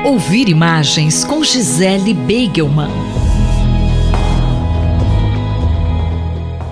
Ouvir imagens com Gisele Beigelman.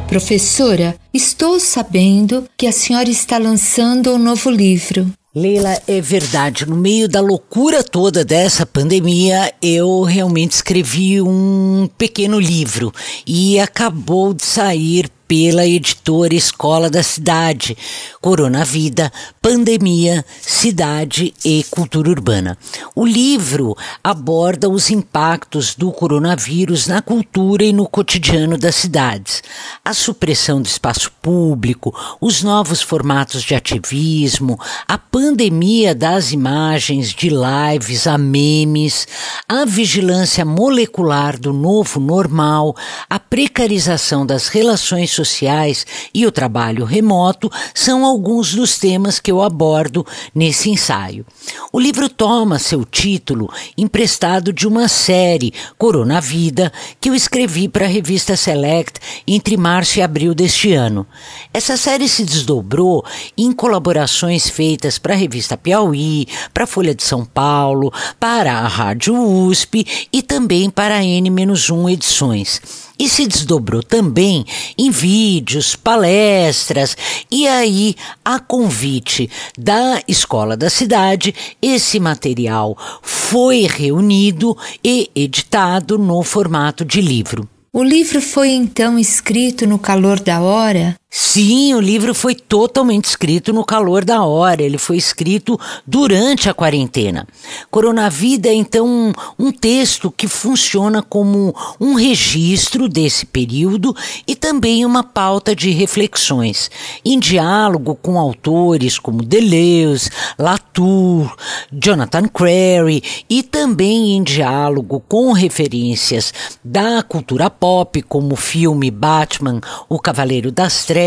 Professora, estou sabendo que a senhora está lançando um novo livro. Leila, é verdade. No meio da loucura toda dessa pandemia, eu realmente escrevi um pequeno livro e acabou de sair pela editora Escola da Cidade, Coronavida, Pandemia, Cidade e Cultura Urbana. O livro aborda os impactos do coronavírus na cultura e no cotidiano das cidades. A supressão do espaço público, os novos formatos de ativismo, a pandemia das imagens, de lives a memes, a vigilância molecular do novo normal, a precarização das relações sociais e o trabalho remoto são alguns dos temas que eu abordo nesse ensaio. O livro toma seu título emprestado de uma série, Coronavida, que eu escrevi para a revista Select entre março e abril deste ano. Essa série se desdobrou em colaborações feitas para a revista Piauí, para a Folha de São Paulo, para a Rádio USP e também para a N-1 edições. E se desdobrou também em vídeos, palestras, e aí, a convite da Escola da Cidade, esse material foi reunido e editado no formato de livro. O livro foi então escrito no calor da hora? Sim, o livro foi totalmente escrito no calor da hora, ele foi escrito durante a quarentena. Coronavida é então um texto que funciona como um registro desse período e também uma pauta de reflexões, em diálogo com autores como Deleuze, Latour, Jonathan Crary e também em diálogo com referências da cultura pop, como o filme Batman, O Cavaleiro das Trevas,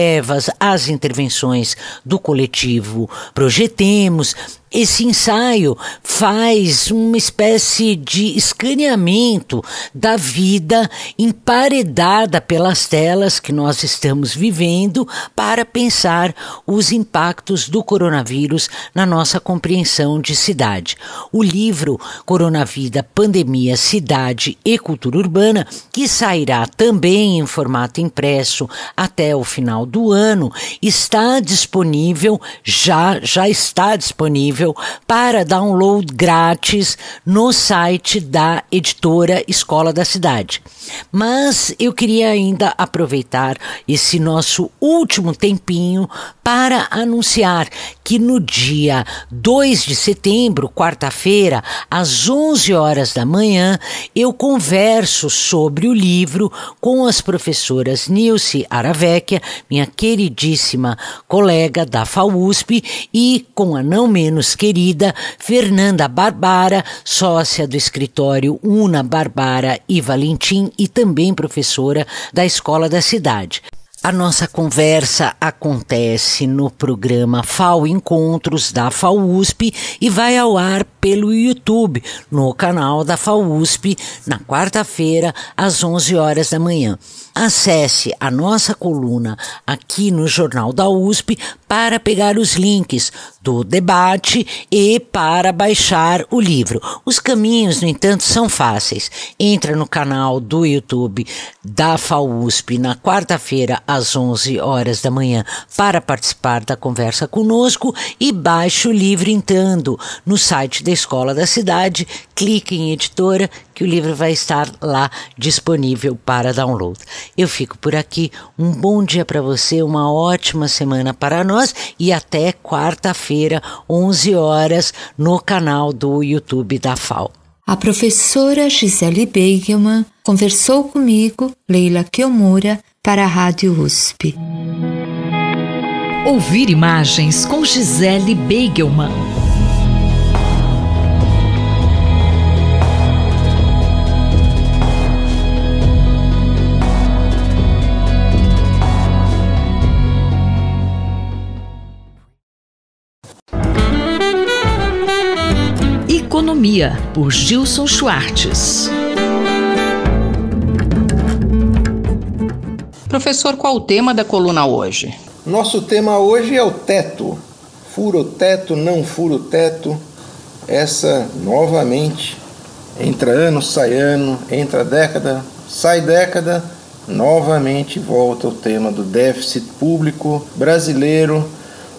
as intervenções do coletivo Projetemos. Esse ensaio faz uma espécie de escaneamento da vida emparedada pelas telas que nós estamos vivendo para pensar os impactos do coronavírus na nossa compreensão de cidade. O livro Coronavida, Pandemia, Cidade e Cultura Urbana, que sairá também em formato impresso até o final do ano, está disponível, já está disponível para download grátis no site da editora Escola da Cidade. Mas eu queria ainda aproveitar esse nosso último tempinho para anunciar que no dia 2 de setembro, quarta-feira, às 11 horas da manhã, eu converso sobre o livro com as professoras Nilce Aravecchia, minha queridíssima colega da FAUSP, e com a não menos querida Fernanda Barbara, sócia do escritório Una Barbara e Valentim e também professora da Escola da Cidade. A nossa conversa acontece no programa FAU Encontros da FAUSP e vai ao ar pelo YouTube, no canal da FAUSP, na quarta-feira, às 11 horas da manhã. Acesse a nossa coluna aqui no Jornal da USP para pegar os links do debate e para baixar o livro. Os caminhos, no entanto, são fáceis. Entra no canal do YouTube da FAUSP na quarta-feira, às 11 horas da manhã, para participar da conversa conosco e baixe o livro entrando no site da Escola da Cidade, clique em editora, que o livro vai estar lá disponível para download. Eu fico por aqui, um bom dia para você, uma ótima semana para nós e até quarta-feira, 11 horas, no canal do YouTube da FAU. A professora Gisele Beigelman conversou comigo, Leila Kiyomura, para a Rádio USP. Ouvir imagens com Gisele Beigelman. Economia, por Gilson Schwartz. Professor, qual o tema da coluna hoje? Nosso tema hoje é o teto. Furo o teto, não furo o teto. essa novamente, entra ano, sai ano, entra década, sai década, novamente volta o tema do déficit público brasileiro,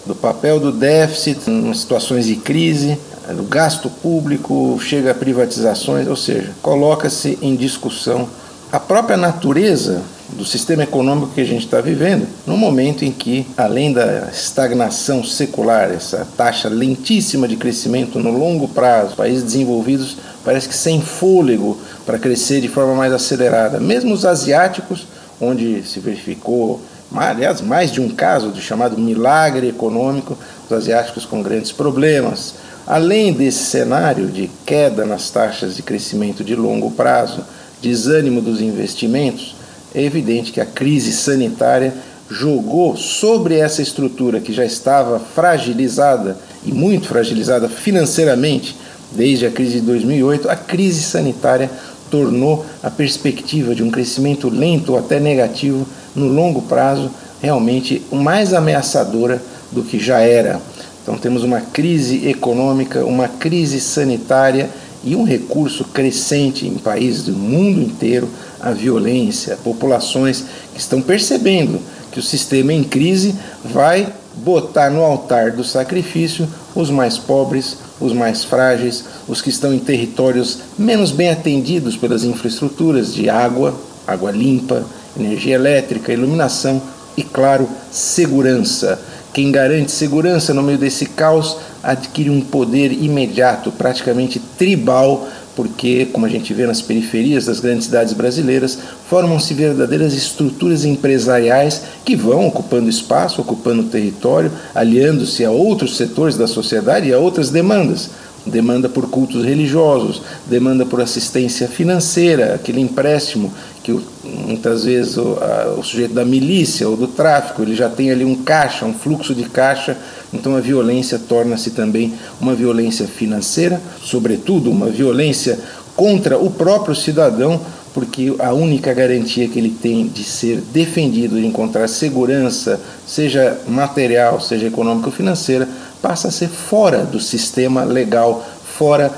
do papel do déficit em situações de crise, do gasto público, chega a privatizações, ou seja, coloca-se em discussão a própria natureza do sistema econômico que a gente está vivendo, no momento em que, além da estagnação secular, essa taxa lentíssima de crescimento no longo prazo, países desenvolvidos parece que sem fôlego para crescer de forma mais acelerada. Mesmo os asiáticos, onde se verificou, aliás, mais de um caso de chamado milagre econômico, os asiáticos com grandes problemas. Além desse cenário de queda nas taxas de crescimento de longo prazo, desânimo dos investimentos, é evidente que a crise sanitária jogou sobre essa estrutura que já estava fragilizada e muito fragilizada financeiramente desde a crise de 2008, a crise sanitária tornou a perspectiva de um crescimento lento ou até negativo no longo prazo realmente mais ameaçadora do que já era. Então temos uma crise econômica, uma crise sanitária e um recurso crescente em países do mundo inteiro à violência, populações que estão percebendo que o sistema em crise vai botar no altar do sacrifício os mais pobres, os mais frágeis, os que estão em territórios menos bem atendidos pelas infraestruturas de água limpa, energia elétrica, iluminação e, claro, segurança. Quem garante segurança no meio desse caos adquire um poder imediato, praticamente tribal, porque, como a gente vê nas periferias das grandes cidades brasileiras, formam-se verdadeiras estruturas empresariais que vão ocupando espaço, ocupando território, aliando-se a outros setores da sociedade e a outras demandas. Demanda por cultos religiosos, demanda por assistência financeira, aquele empréstimo que muitas vezes o sujeito da milícia ou do tráfico, ele já tem ali um caixa, um fluxo de caixa, então a violência torna-se também uma violência financeira, sobretudo uma violência contra o próprio cidadão, porque a única garantia que ele tem de ser defendido, de encontrar segurança, seja material, seja econômica ou financeira, passa a ser fora do sistema legal, fora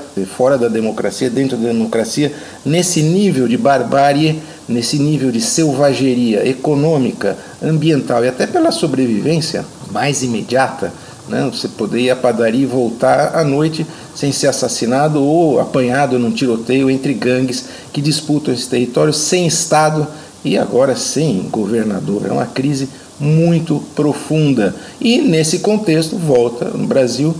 da democracia, dentro da democracia, nesse nível de barbárie, nesse nível de selvageria econômica, ambiental e até pela sobrevivência mais imediata, né? Você poder ir à padaria e voltar à noite sem ser assassinado ou apanhado num tiroteio entre gangues que disputam esse território sem Estado e agora sem governador. É uma crise muito profunda. E nesse contexto volta no Brasil,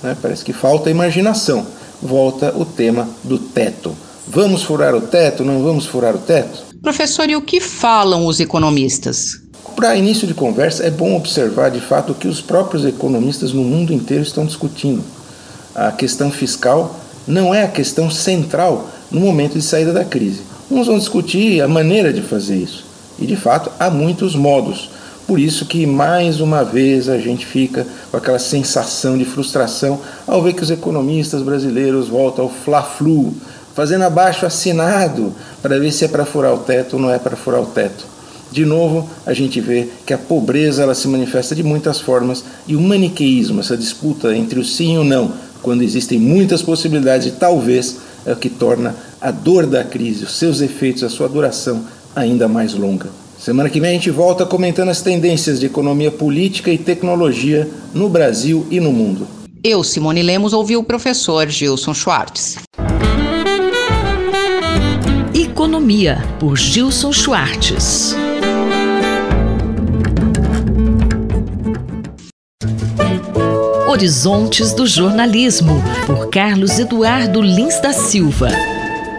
né, parece que falta imaginação, volta o tema do teto. Vamos furar o teto? Não vamos furar o teto? Professor, e o que falam os economistas? Para início de conversa, é bom observar de fato o que os próprios economistas no mundo inteiro estão discutindo. A questão fiscal não é a questão central no momento de saída da crise. Uns vão discutir a maneira de fazer isso. E de fato há muitos modos. Por isso que mais uma vez a gente fica com aquela sensação de frustração ao ver que os economistas brasileiros voltam ao fla-flu, fazendo abaixo-assinado para ver se é para furar o teto ou não é para furar o teto. De novo, a gente vê que a pobreza ela se manifesta de muitas formas e o maniqueísmo, essa disputa entre o sim e o não, quando existem muitas possibilidades e talvez é o que torna a dor da crise, os seus efeitos, a sua duração ainda mais longa. Semana que vem a gente volta comentando as tendências de economia política e tecnologia no Brasil e no mundo. Eu, Simone Lemos, ouvi o professor Gilson Schwartz. Economia, por Gilson Schwartz. Horizontes do Jornalismo, por Carlos Eduardo Lins da Silva.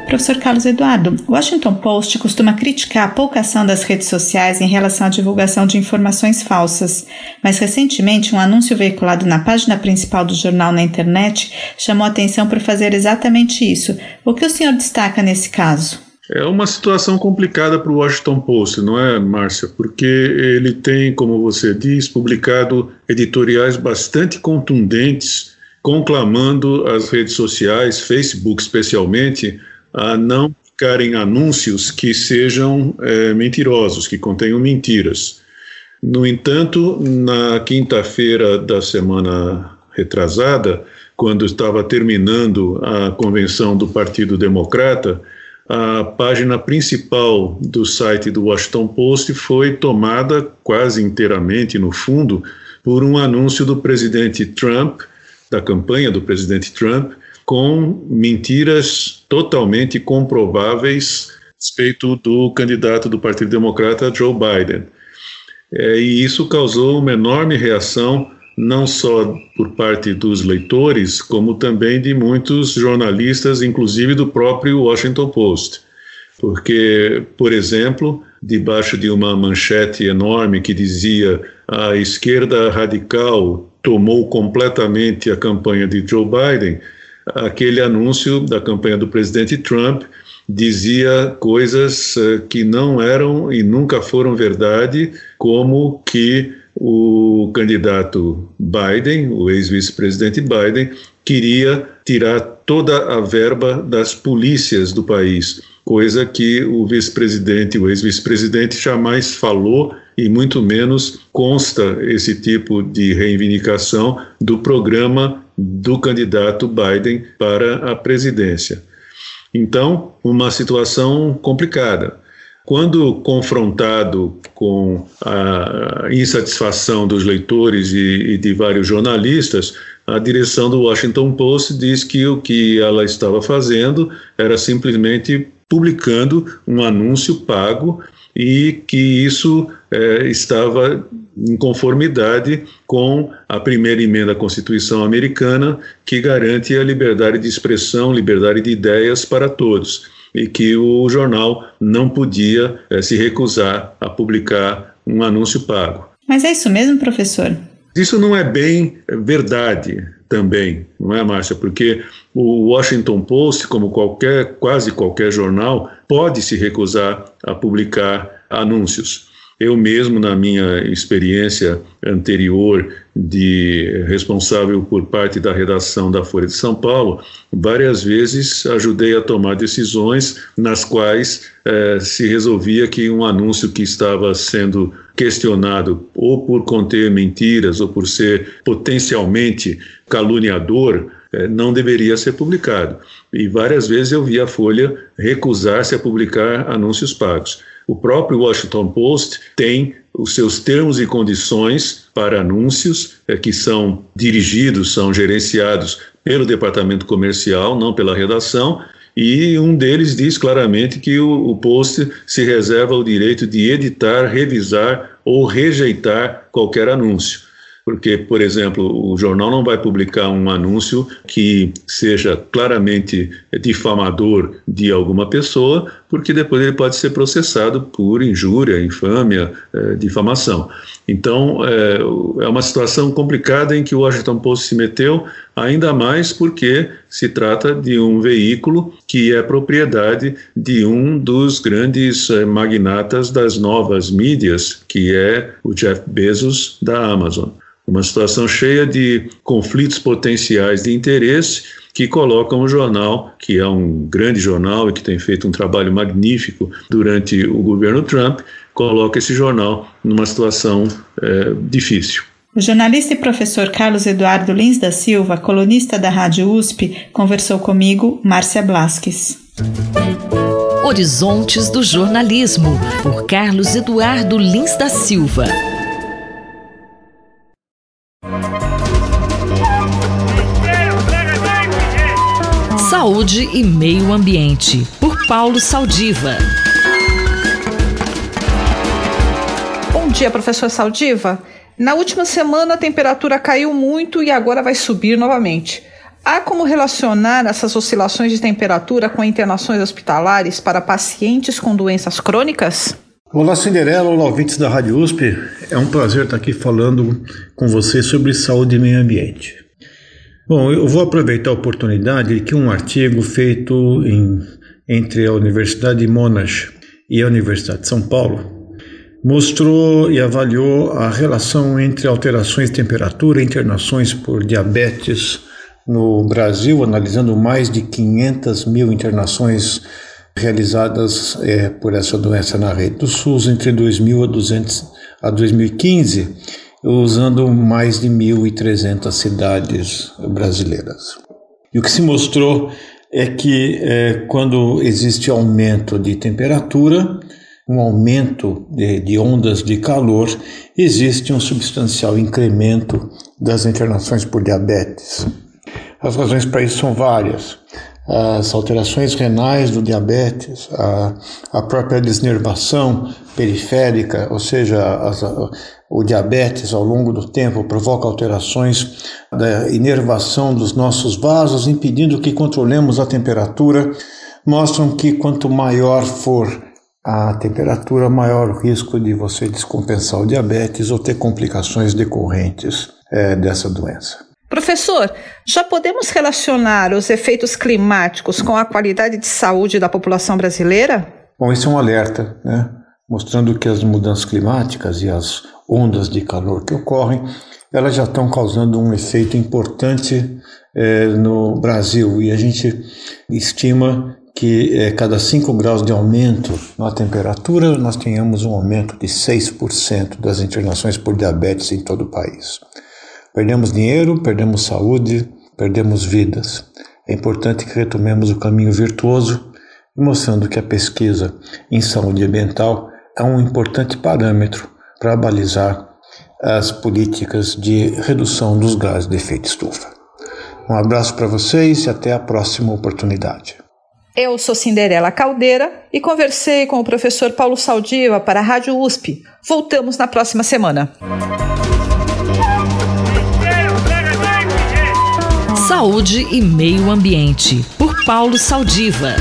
Professor Carlos Eduardo, o Washington Post costuma criticar a pouca ação das redes sociais em relação à divulgação de informações falsas, mas recentemente um anúncio veiculado na página principal do jornal na internet chamou a atenção por fazer exatamente isso. O que o senhor destaca nesse caso? É uma situação complicada para o Washington Post, não é, Márcia? Porque ele tem, como você diz, publicado editoriais bastante contundentes, conclamando as redes sociais, Facebook especialmente, a não publicarem anúncios que sejam mentirosos, que contenham mentiras. No entanto, na quinta-feira da semana retrasada, quando estava terminando a convenção do Partido Democrata, a página principal do site do Washington Post foi tomada quase inteiramente, no fundo, por um anúncio do presidente Trump, da campanha do presidente Trump, com mentiras totalmente comprováveis a respeito do candidato do Partido Democrata, Joe Biden. E isso causou uma enorme reação, não só por parte dos leitores, como também de muitos jornalistas, inclusive do próprio Washington Post. Porque, por exemplo, debaixo de uma manchete enorme que dizia a esquerda radical tomou completamente a campanha de Joe Biden, aquele anúncio da campanha do presidente Trump dizia coisas que não eram e nunca foram verdade, como que o candidato Biden, o ex-vice-presidente Biden, queria tirar toda a verba das polícias do país, coisa que o vice-presidente, o ex-vice-presidente jamais falou e muito menos consta esse tipo de reivindicação do programa do candidato Biden para a presidência. Então, uma situação complicada. Quando confrontado com a insatisfação dos leitores e de vários jornalistas, a direção do Washington Post diz que o que ela estava fazendo era simplesmente publicando um anúncio pago e que isso estava em conformidade com a primeira emenda à Constituição americana, que garante a liberdade de expressão, liberdade de ideias para todos, e que o jornal não podia se recusar a publicar um anúncio pago. Mas é isso mesmo, professor? Isso não é bem verdade também, não é, Márcia? Porque o Washington Post, como quase qualquer jornal, pode se recusar a publicar anúncios. Eu mesmo, na minha experiência anterior de responsável por parte da redação da Folha de São Paulo, várias vezes ajudei a tomar decisões nas quais se resolvia que um anúncio que estava sendo questionado ou por conter mentiras ou por ser potencialmente caluniador, não deveria ser publicado. E várias vezes eu vi a Folha recusar-se a publicar anúncios pagos. O próprio Washington Post tem os seus termos e condições para anúncios que são dirigidos, são gerenciados pelo departamento comercial, não pela redação, e um deles diz claramente que o Post se reserva o direito de editar, revisar ou rejeitar qualquer anúncio. Porque, por exemplo, o jornal não vai publicar um anúncio que seja claramente difamador de alguma pessoa, porque depois ele pode ser processado por injúria, infâmia, difamação. Então, é uma situação complicada em que o Washington Post se meteu, ainda mais porque se trata de um veículo que é propriedade de um dos grandes magnatas das novas mídias, que é o Jeff Bezos da Amazon. Uma situação cheia de conflitos potenciais de interesse que colocam o jornal, que é um grande jornal e que tem feito um trabalho magnífico durante o governo Trump, coloca esse jornal numa situação difícil. O jornalista e professor Carlos Eduardo Lins da Silva, colunista da Rádio USP, conversou comigo, Márcia Blasques. Horizontes do Jornalismo, por Carlos Eduardo Lins da Silva. Saúde e Meio Ambiente, por Paulo Saldiva. Bom dia, professor Saldiva. Na última semana a temperatura caiu muito e agora vai subir novamente. Há como relacionar essas oscilações de temperatura com internações hospitalares para pacientes com doenças crônicas? Olá, Cinderela, olá, ouvintes da Rádio USP. É um prazer estar aqui falando com vocês sobre saúde e meio ambiente. Bom, eu vou aproveitar a oportunidade de que um artigo feito entre a Universidade de Monash e a Universidade de São Paulo mostrou e avaliou a relação entre alterações de temperatura e internações por diabetes no Brasil, analisando mais de 500 mil internações realizadas por essa doença na rede do SUS entre 2000 a 2015. usando mais de 1.300 cidades brasileiras. E o que se mostrou é que quando existe aumento de temperatura, um aumento de ondas de calor, existe um substancial incremento das internações por diabetes. As razões para isso são várias. As alterações renais do diabetes, a própria desnervação periférica, ou seja, o diabetes ao longo do tempo provoca alterações da inervação dos nossos vasos, impedindo que controlemos a temperatura, mostram que quanto maior for a temperatura, maior o risco de você descompensar o diabetes ou ter complicações decorrentes dessa doença. Professor, já podemos relacionar os efeitos climáticos com a qualidade de saúde da população brasileira? Bom, esse é um alerta, né? Mostrando que as mudanças climáticas e as ondas de calor que ocorrem, elas já estão causando um efeito importante no Brasil. E a gente estima que cada 5 graus de aumento na temperatura, nós tenhamos um aumento de 6% das internações por diabetes em todo o país. Perdemos dinheiro, perdemos saúde, perdemos vidas. É importante que retomemos o caminho virtuoso, mostrando que a pesquisa em saúde ambiental é um importante parâmetro para balizar as políticas de redução dos gases de efeito estufa. Um abraço para vocês e até a próxima oportunidade. Eu sou Cinderela Caldeira e conversei com o professor Paulo Saldiva para a Rádio USP. Voltamos na próxima semana. Saúde e Meio Ambiente, por Paulo Saldiva.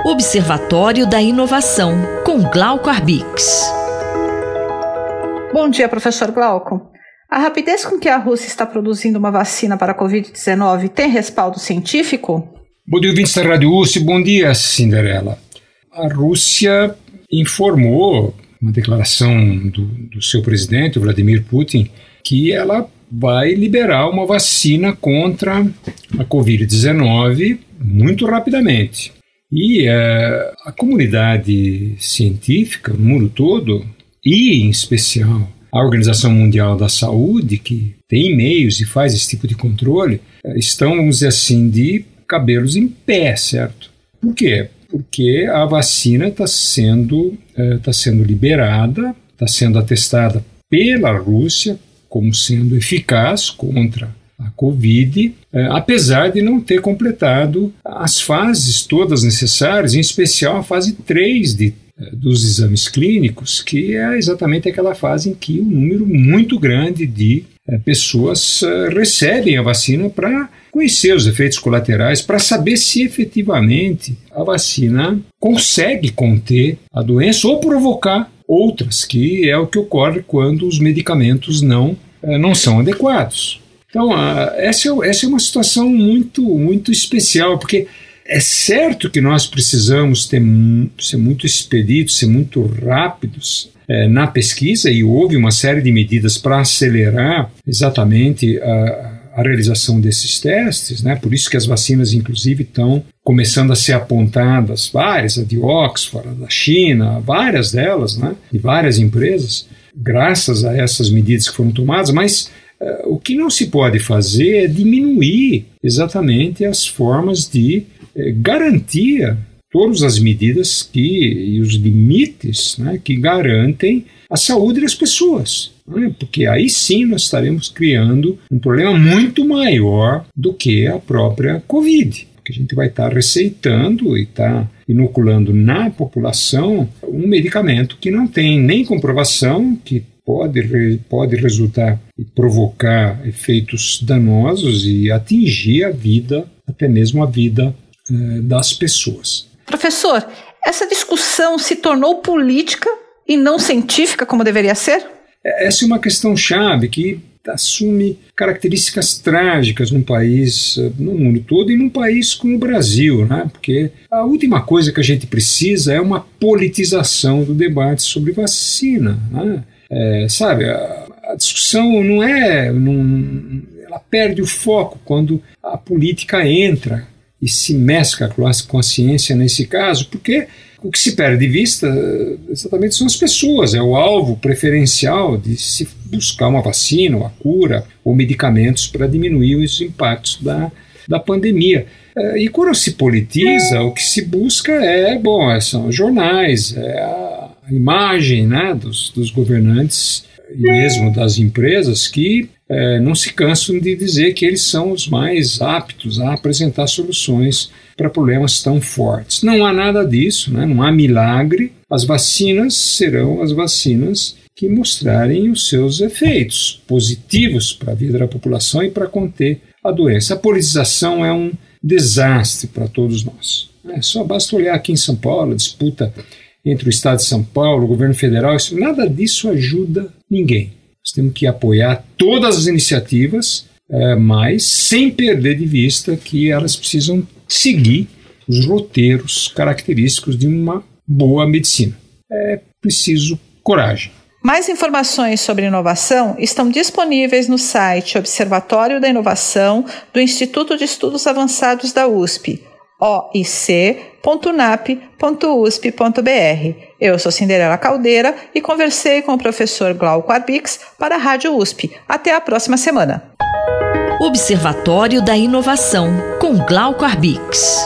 Observatório da Inovação, com Glauco Arbix. Bom dia, professor Glauco. A rapidez com que a Rússia está produzindo uma vacina para a Covid-19 tem respaldo científico? Bom dia, ouvintes da Rádio USP. Bom dia, Cinderela. A Rússia informou uma declaração do seu presidente, Vladimir Putin, que ela vai liberar uma vacina contra a Covid-19 muito rapidamente. E a comunidade científica no mundo todo, e em especial a Organização Mundial da Saúde, que tem meios e faz esse tipo de controle, estão, vamos dizer assim, de cabelos em pé, certo? Por quê? Porque a vacina está sendo liberada, está sendo atestada pela Rússia como sendo eficaz contra a Covid, apesar de não ter completado as fases todas necessárias, em especial a fase 3 dos exames clínicos, que é exatamente aquela fase em que um número muito grande de pessoas recebem a vacina para conhecer os efeitos colaterais, para saber se efetivamente a vacina consegue conter a doença ou provocar outras, que é o que ocorre quando os medicamentos não são adequados. Então, essa é uma situação muito especial, porque é certo que nós precisamos ser muito expeditos, ser muito rápidos na pesquisa, e houve uma série de medidas para acelerar exatamente a realização desses testes, né? Por isso que as vacinas, inclusive, estão começando a ser apontadas, várias, a de Oxford, a da China, várias delas, né? De várias empresas, graças a essas medidas que foram tomadas, mas o que não se pode fazer é diminuir exatamente as formas de garantir todas as medidas e os limites, né, que garantem a saúde das pessoas, né, porque aí sim nós estaremos criando um problema muito maior do que a própria Covid, porque a gente vai estar receitando e estar inoculando na população um medicamento que não tem nem comprovação, que pode resultar e provocar efeitos danosos e atingir a vida, até mesmo a vida das pessoas. Professor, essa discussão se tornou política e não científica como deveria ser? Essa é uma questão chave que assume características trágicas num país, no mundo todo, e num país como o Brasil, né? Porque a última coisa que a gente precisa é uma politização do debate sobre vacina, né? Sabe, a discussão ela perde o foco quando a política entra e se mescla com a ciência nesse caso, porque O que se perde de vista exatamente são as pessoas, é o alvo preferencial de se buscar uma vacina, uma cura ou medicamentos para diminuir os impactos da pandemia. E quando se politiza, o que se busca são os jornais, a imagem, né, dos governantes e mesmo das empresas que não se cansam de dizer que eles são os mais aptos a apresentar soluções para problemas tão fortes. Não há nada disso, né? Não há milagre. As vacinas serão as vacinas que mostrarem os seus efeitos positivos para a vida da população e para conter a doença. A politização é um desastre para todos nós. Só basta olhar aqui em São Paulo, a disputa entre o Estado de São Paulo, o governo federal, nada disso ajuda ninguém. Nós temos que apoiar todas as iniciativas, mas sem perder de vista que elas precisam seguir os roteiros característicos de uma boa medicina. É preciso coragem. Mais informações sobre inovação estão disponíveis no site Observatório da Inovação do Instituto de Estudos Avançados da USP, oic.unap.usp.br. Eu sou Cinderela Caldeira e conversei com o professor Glauco Arbix para a Rádio USP. Até a próxima semana. Observatório da Inovação, com Glauco Arbix.